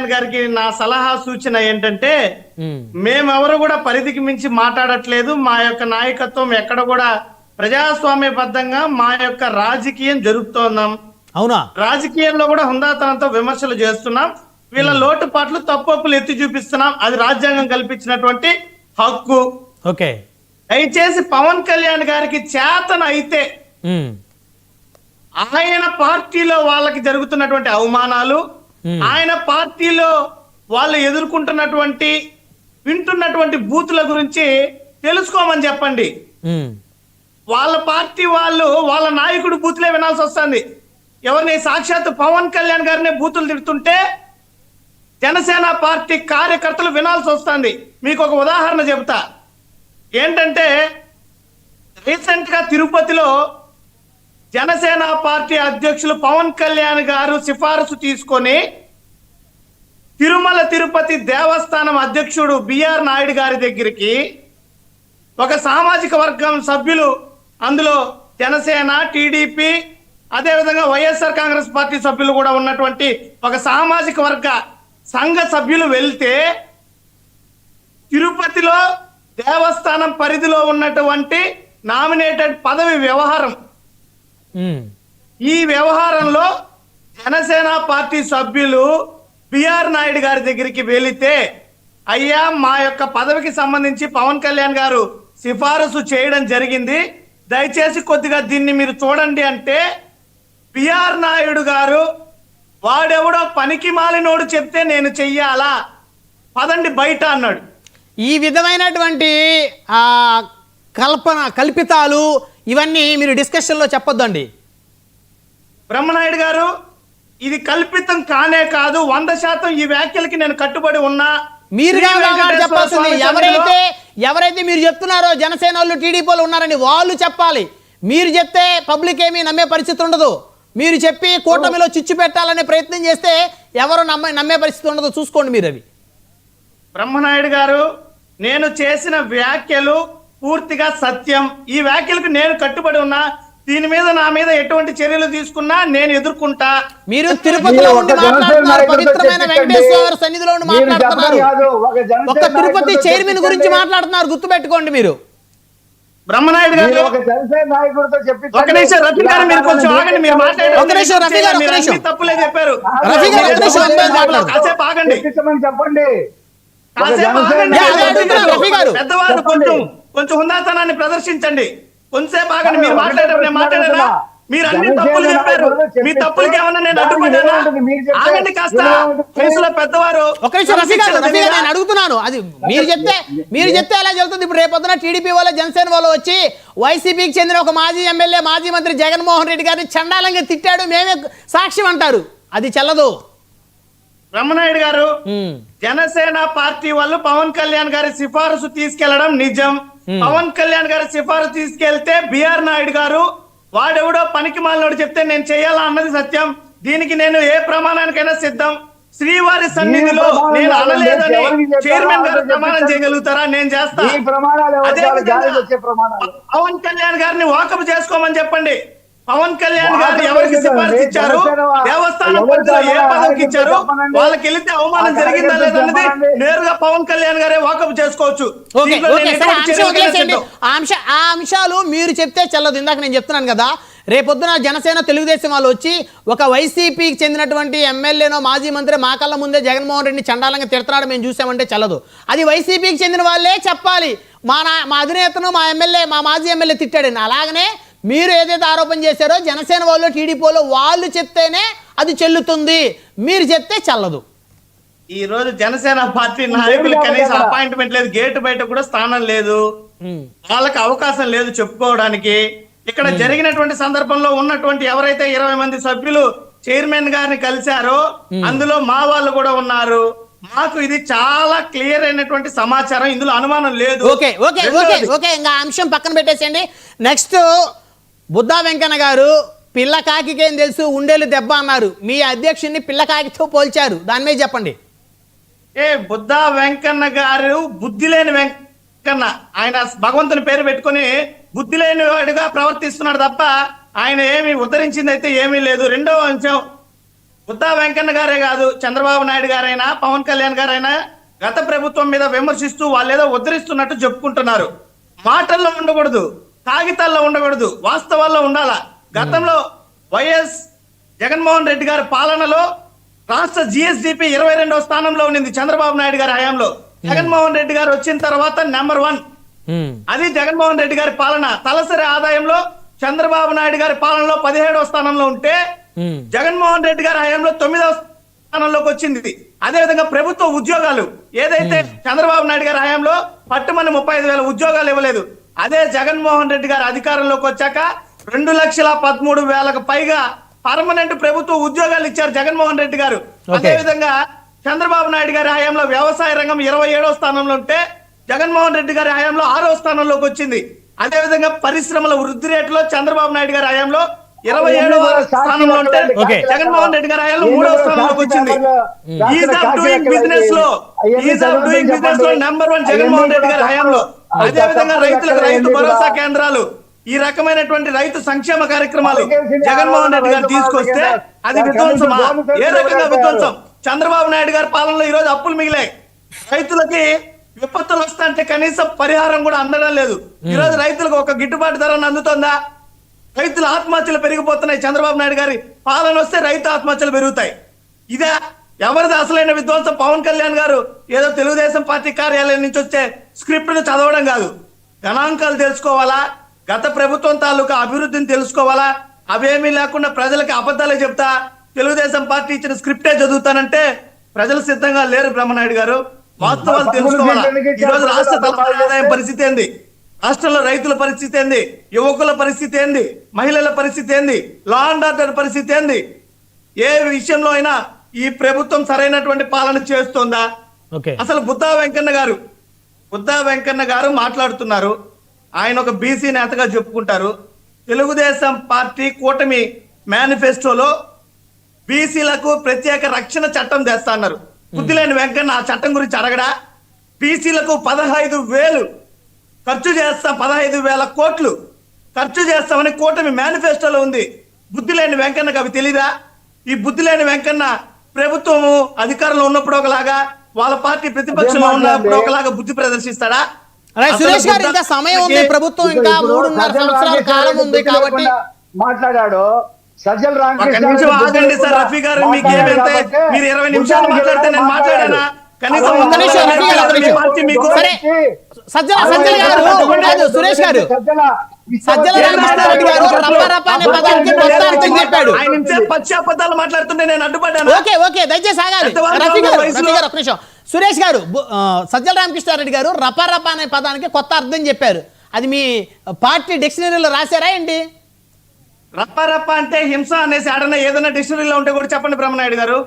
కళ్యాణ్ గారికి నా సలహా సూచన ఏంటంటే, మేమెవరు కూడా పరిధికి మించి మాట్లాడట్లేదు. మా యొక్క నాయకత్వం ఎక్కడ కూడా ప్రజాస్వామ్యబద్ధంగా మా యొక్క రాజకీయం జరుపుతున్నాం. అవునా? రాజకీయంలో కూడా హుందాతనంతో విమర్శలు చేస్తున్నాం. వీళ్ళ లోటుపాట్లు తప్పులు ఎత్తి చూపిస్తున్నాం. అది రాజ్యాంగం కల్పించినటువంటి హక్కు. ఓకే, దయచేసి పవన్ కళ్యాణ్ గారికి చేతన అయితే ఆయన పార్టీలో వాళ్ళకి జరుగుతున్నటువంటి అవమానాలు, ఆయన పార్టీలో వాళ్ళు ఎదుర్కొంటున్నటువంటి వింటున్నటువంటి బూతుల గురించి తెలుసుకోమని చెప్పండి. వాళ్ళ పార్టీ వాళ్ళు వాళ్ళ నాయకుడు బూతులే వినాల్సి వస్తుంది. ఎవరిని సాక్షాత్ పవన్ కళ్యాణ్ గారిని బూతులు తిడుతుంటే జనసేన పార్టీ కార్యకర్తలు వినాల్సి వస్తుంది. మీకు ఒక ఉదాహరణ చెబుతా. ఏంటంటే రీసెంట్ గా తిరుపతిలో జనసేన పార్టీ అధ్యక్షులు పవన్ కళ్యాణ్ గారు సిఫారసు తీసుకొని తిరుమల తిరుపతి దేవస్థానం అధ్యక్షుడు బిఆర్ నాయుడు గారి దగ్గరికి ఒక సామాజిక వర్గం సభ్యులు, అందులో జనసేన, టీడీపీ, అదేవిధంగా వైఎస్ఆర్ కాంగ్రెస్ పార్టీ సభ్యులు కూడా ఉన్నటువంటి ఒక సామాజిక వర్గ సంఘ సభ్యులు వెళ్తే తిరుపతిలో దేవస్థానం పరిధిలో ఉన్నటువంటి నామినేటెడ్ పదవి వ్యవహారం, ఈ వ్యవహారంలో జనసేన పార్టీ సభ్యులు బిఆర్ నాయుడు గారి దగ్గరికి వెళితే, అయ్యా మా యొక్క పదవికి సంబంధించి పవన్ కళ్యాణ్ గారు సిఫారసు చేయడం జరిగింది, దయచేసి కొద్దిగా దీన్ని మీరు చూడండి అంటే బిఆర్ నాయుడు గారు వాడెవడో పనికి మాలినోడు చెప్తే నేను చెయ్యాలా, పదండి బయట అన్నాడు. ఈ విధమైనటువంటి కల్పితాలు ఇవన్నీ మీరు డిస్కషన్లో చెప్పొద్దండి. బ్రహ్మనాయుడు గారు, ఇది కల్పితం కానే కాదు, 100% ఈ వ్యాఖ్యలకి నేను కట్టుబడి ఉన్నా. మీరు చెప్పాల్సింది ఎవరైతే మీరు చెప్తున్నారో జనసేన వాళ్ళు, టీడీపీ వాళ్ళు ఉన్నారని వాళ్ళు చెప్పాలి. మీరు చెప్తే పబ్లిక్ ఏమీ నమ్మే పరిస్థితి ఉండదు. మీరు చెప్పి కూటమిలో చిచ్చు పెట్టాలనే ప్రయత్నం చేస్తే ఎవరు నమ్మే పరిస్థితి ఉండదు. చూసుకోండి మీరు అవి. బ్రహ్మనాయుడు గారు, నేను చేసిన వ్యాఖ్యలు పూర్తిగా సత్యం. ఈ వ్యాఖ్యలకు నేను కట్టుబడి ఉన్నా. దీని మీద నా మీద ఎటువంటి చర్యలు తీసుకున్నా నేను ఎదుర్కొంటా. మీరు తిరుపతిలో ఉండి మాట్లాడుతున్నారు, పవిత్రమైన వెంకటేశ్వర సన్నిధిలో ఉండి మాట్లాడుతున్నారు, ఒక తిరుపతి చైర్మన్ గురించి మాట్లాడుతున్నారు, గుర్తుపెట్టుకోండి మీరు. బ్రహ్మనాయుడు గారు, ఒక నిమిషం రఫీ గారు, మీరు కొంచెం ఆగండి. మీరు మాట్లాడే తప్పులే చెప్పారు. కాసేపు ఆగండి, పెద్దవారు కొంచెం హుందాతనాన్ని ప్రదర్శించండి. కొంచెంసేపు ఆగండి. మీరు మాట్లాడారా? మీరు అన్ని తప్పులు చెప్పారు. మీ తప్పులకి ఏమన్నా నేను అడ్డుపడ్డానా? ఆగండి కాస్త. వయసులో పెద్దవారు. నేను అడుగుతున్నాను, అది మీరు చెప్తే ఎలా జరుగుతుంది? ఇప్పుడు రేపొద్దున టీడీపీ వాళ్ళు, జనసేన వాళ్ళు వచ్చి వైసీపీకి చెందిన ఒక మాజీ ఎమ్మెల్యే, మాజీ మంత్రి జగన్మోహన్ రెడ్డి గారిని చండాలంగా తిట్టాడు, మేమే సాక్ష్యం అంటారు, అది చెల్లదు. బ్రహ్మనాయుడు గారు, జనసేన పార్టీ వాళ్ళు పవన్ కళ్యాణ్ గారి సిఫారసు తీసుకెళ్లడం నిజం. పవన్ కళ్యాణ్ గారి సిఫారసు తీసుకెళ్తే బిఆర్ నాయుడు గారు వాడెవడో పనికి మాలినోడు చెప్తే నేను చేయాలా అన్నది సత్యం. దీనికి నేను ఏ ప్రమాణానికైనా సిద్ధం. శ్రీవారి సన్నిధిలో నేను అనలేదని చైర్మన్ గారు ప్రమాణం చేయగలుగుతారా? నేను చేస్తా. పవన్ కళ్యాణ్ గారిని వాకప్ చేసుకోమని చెప్పండి. పవన్ కళ్యాణ్ గారు ఎవరికి సిఫారసు ఇచ్చారు, దేవస్థానం పరిధిలో ఏ పదవికి ఇచ్చారు, వాళ్ళకి వెళితే అవమానం జరిగిందా లేదన్నది నేరుగా పవన్ కళ్యాణ్ గారే వాకప్ చేసుకోవచ్చు. ఆ అంశాలు మీరు చెప్తే చెల్లదు. ఇందాక నేను చెప్తున్నాను కదా, రేపొద్దున జనసేన, తెలుగుదేశం వాళ్ళు వచ్చి ఒక వైసీపీకి చెందినటువంటి ఎమ్మెల్యేనో, మాజీ మంత్రి మా కళ్ళ ముందే జగన్మోహన్ రెడ్డిని చండాలంగా తిడుతున్నాడు మేము చూసామంటే చెల్లదు. అది వైసీపీకి చెందిన వాళ్ళే చెప్పాలి, మా అధినేతను, మా ఎమ్మెల్యే, మా మాజీ ఎమ్మెల్యే తిట్టాడని. అలాగనే మీరు ఏదైతే ఆరోపణ చేశారో జనసేన వాళ్ళు, టీడీపీ వాళ్ళు చెప్తేనే అది చెల్లుతుంది, మీరు చెప్తే చెల్లదు. ఈ రోజు జనసేన పార్టీ నాయకులు కనీసం అపాయింట్మెంట్ లేదు, గేట్ బయట కూడా స్థానం లేదు, వాళ్ళకి అవకాశం లేదు చెప్పుకోవడానికి. ఇక్కడ జరిగినటువంటి సందర్భంలో ఉన్నటువంటి ఎవరైతే 20 మంది సభ్యులు చైర్మన్ గారిని కలిశారో అందులో మా వాళ్ళు కూడా ఉన్నారు. మాకు ఇది చాలా క్లియర్ అయినటువంటి సమాచారం, ఇందులో అనుమానం లేదు. ఓకే ఓకే ఓకే ఓకే ఇంకా అంశం పక్కన పెట్టేసేయండి. నెక్స్ట్, బుద్ధా వెంకన్న గారు పిల్ల కాకికేం తెలుసు ఉండేలు దెబ్బ అన్నారు. మీ అధ్యక్షుడిని పిల్ల కాకితో పోల్చారు, దాని మీద చెప్పండి. బుద్ధా వెంకన్న గారు బుద్ధి లేని వెంకన్న. ఆయన భగవంతుని పేరు పెట్టుకుని బుద్ధి లేని వాడిగా ప్రవర్తిస్తున్నాడు తప్ప ఆయన ఏమి ఉద్ధరించింది అయితే ఏమీ లేదు. రెండవ అంశం, బుద్ధా వెంకన్న గారే కాదు, చంద్రబాబు నాయుడు గారైనా పవన్ కళ్యాణ్ గారైనా గత ప్రభుత్వం మీద విమర్శిస్తూ వాళ్ళు ఏదో ఉద్ధరిస్తున్నట్టు చెప్పుకుంటున్నారు. మాటల్లో ఉండకూడదు, కాగితాల్లో ఉండకూడదు, వాస్తవాల్లో ఉండాలా. గతంలో వైఎస్ జగన్మోహన్ రెడ్డి గారి పాలనలో రాష్ట్ర జిఎస్డిపి 22వ స్థానంలో ఉండింది చంద్రబాబు నాయుడు గారి హయాంలో. జగన్మోహన్ రెడ్డి గారు వచ్చిన తర్వాత నెంబర్ 1. అది జగన్మోహన్ రెడ్డి గారి పాలన. తలసరి ఆదాయంలో చంద్రబాబు నాయుడు గారి పాలనలో 17వ స్థానంలో ఉంటే జగన్మోహన్ రెడ్డి గారి హయాంలో 9వ స్థానంలోకి వచ్చింది. అదే విధంగా ప్రభుత్వ ఉద్యోగాలు ఏదైతే చంద్రబాబు నాయుడు గారి హయాంలో పట్టుమని 35,000 ఉద్యోగాలు ఇవ్వలేదు, అదే జగన్మోహన్ రెడ్డి గారు అధికారంలోకి వచ్చాక 2,13,000కు పైగా పర్మనెంట్ ప్రభుత్వ ఉద్యోగాలు ఇచ్చారు జగన్మోహన్ రెడ్డి గారు. అదే విధంగా చంద్రబాబు నాయుడు గారి హయాంలో వ్యవసాయ రంగం 27వ స్థానంలో ఉంటే జగన్మోహన్ రెడ్డి గారి హయాంలో 6వ స్థానంలోకి వచ్చింది. అదే విధంగా పరిశ్రమల వృద్ధి రేటులో చంద్రబాబు నాయుడు గారి హయాంలో 27వ స్థానంలో ఉంటే జగన్మోహన్ రెడ్డి గారి హయాంలో 3వ స్థానంలోకి వచ్చింది. ఈజ్ ఆఫ్ డూయింగ్ బిజినెస్ లో నెంబర్ 1 జగన్మోహన్ రెడ్డి గారి హయాంలో. అదే విధంగా రైతులకు రైతు భరోసా కేంద్రాలు, ఈ రకమైనటువంటి రైతు సంక్షేమ కార్యక్రమాలు జగన్మోహన్ రెడ్డి గారు తీసుకొస్తే అది విధ్వంసమా? ఏ రకంగా విధ్వంసం? చంద్రబాబు నాయుడు గారి పాలనలో ఈ రోజు అప్పులు మిగిలాయి. రైతులకి విపత్తులు వస్తాయంటే కనీసం పరిహారం కూడా అందడం లేదు. ఈ రోజు రైతులకు ఒక గిట్టుబాటు ధర అందుతుందా? రైతుల ఆత్మహత్యలు పెరిగిపోతున్నాయి. చంద్రబాబు నాయుడు గారి పాలన వస్తే రైతు ఆత్మహత్యలు పెరుగుతాయి. ఇదే ఎవరిది అసలైన విధ్వంసం? పవన్ కళ్యాణ్ గారు ఏదో తెలుగుదేశం పార్టీ కార్యాలయం నుంచి వచ్చే స్క్రిప్ట్ ను చదవడం కాదు, గణాంకాలు తెలుసుకోవాలా, గత ప్రభుత్వం తాలూకా అభివృద్ధిని తెలుసుకోవాలా. అవేమీ లేకుండా ప్రజలకి అబద్ధాలే చెప్తా తెలుగుదేశం పార్టీ ఇచ్చిన స్క్రిప్టే చదువుతానంటే ప్రజలు సిద్ధంగా లేరు. బ్రహ్మనాయుడు గారు వాస్తవాలు తెలుసుకోవాలా. ఈ రోజు రాష్ట్ర తలసరి ఆదాయం పరిస్థితి ఏంది, రాష్ట్రంలో రైతుల పరిస్థితి ఏంది, యువకుల పరిస్థితి ఏంది, మహిళల పరిస్థితి ఏంది, లా అండ్ ఆర్డర్ పరిస్థితి ఏంది, ఏ విషయంలో అయినా ఈ ప్రభుత్వం సరైనటువంటి పాలన చేస్తుందా? అసలు బుద్ధా వెంకన్న గారు మాట్లాడుతున్నారు. ఆయన ఒక బీసీ నేతగా చెప్పుకుంటారు. తెలుగుదేశం పార్టీ కూటమి మేనిఫెస్టోలో బీసీలకు ప్రత్యేక రక్షణ చట్టం తెస్తా అన్నారు. బుద్ధి లేని వెంకన్న ఆ చట్టం గురించి అడగడా? బీసీలకు 15,000 ఖర్చు చేస్తాం, 15,000 కోట్లు ఖర్చు చేస్తామని కూటమి మేనిఫెస్టోలో ఉంది. బుద్ధి లేని వెంకన్నకు అవి తెలీదా? ఈ బుద్ధి లేని వెంకన్న ప్రభుత్వము అధికారంలో ఉన్నప్పుడు ఒకలాగా, వాళ్ళ పార్టీ ప్రతిపక్షంలో ఉన్నప్పుడు ఒకలాగా బుద్ధి ప్రదర్శిస్తాడా? సురేష్ గారు, ఇంకా సమయం ఉంది, ప్రభుత్వం ఇంకా 3.5 సంవత్సరాల కాలం ఉంది కాబట్టి మాట్లాడాడు. సజ్జల రామకృష్ణ ఆగండి సార్. రఫీ గారు మీకు ఏమైతే మీరు 20 నిమిషాలు మాట్లాడితే నేను మాట్లాడానా? కనీసం సురేష్ గారు, సజ్జల రామకృష్ణారెడ్డి గారు రప్ప అనే పదానికి కొత్త అర్థం చెప్పాడు. పచ్చి అబద్ధాలు మాట్లాడుతుంటే నేను అడ్డుపడ్డాను. ఓకే దయచేసి ఆగాలి. రఫీ గారు ఒక నిమిషం. సురేష్ గారు, సజ్జల రామకృష్ణారెడ్డి గారు రప అనే పదానికి కొత్త అర్థం చెప్పారు. అది మీ పార్టీ డిక్షనరీలో రాశారా ఏంటి? రప్ప అంటే హింస అనేసి ఆడన ఏదైనా డిక్షనరీలో ఉంటే కూడా చెప్పండి బ్రహ్మనాయుడు గారు.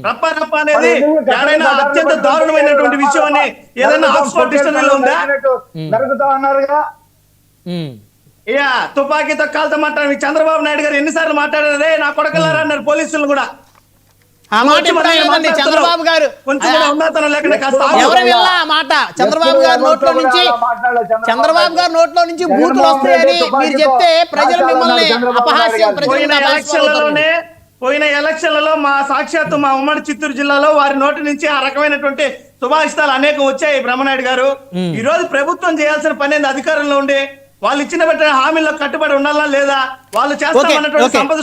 రప్ప అనేది ఏడైనా అత్యంత దారుణమైనటువంటి విషయం అని ఏదైనా ఆక్స్ఫర్డ్ డిక్షనరీలో ఉందా? తుపాకీతో కాల్తో మాట్లాడారు. చంద్రబాబు నాయుడు గారు ఎన్నిసార్లు మాట్లాడారే నా కొడకల్లారా అన్నారు పోలీసులు కూడా. ఆ మాట చంద్రబాబు గారు ఎవరు వెళ్ళా ఆ మాట? చంద్రబాబు గారి నోట్లో నుంచి బూతులు వస్తాయని మీరు చెప్తే ప్రజలు మిమ్మల్ని అపహాస్యం. పోయిన ఎలక్షన్లలో మా సాక్షాత్తు మా ఉమ్మడి చిత్తూరు జిల్లాలో వారి నోటి నుంచి ఆ రకమైనటువంటి సుభాషితాలు అనేకం వచ్చాయి. బ్రహ్మనాయుడు గారు, ఈ రోజు ప్రభుత్వం చేయాల్సిన పని ఏంది? అధికారంలో ఉండి వాళ్ళు ఇచ్చిన హామీల్లో కట్టుబడి ఉండాలా లేదా? వాళ్ళు చేస్తామన్నటువంటి సంపద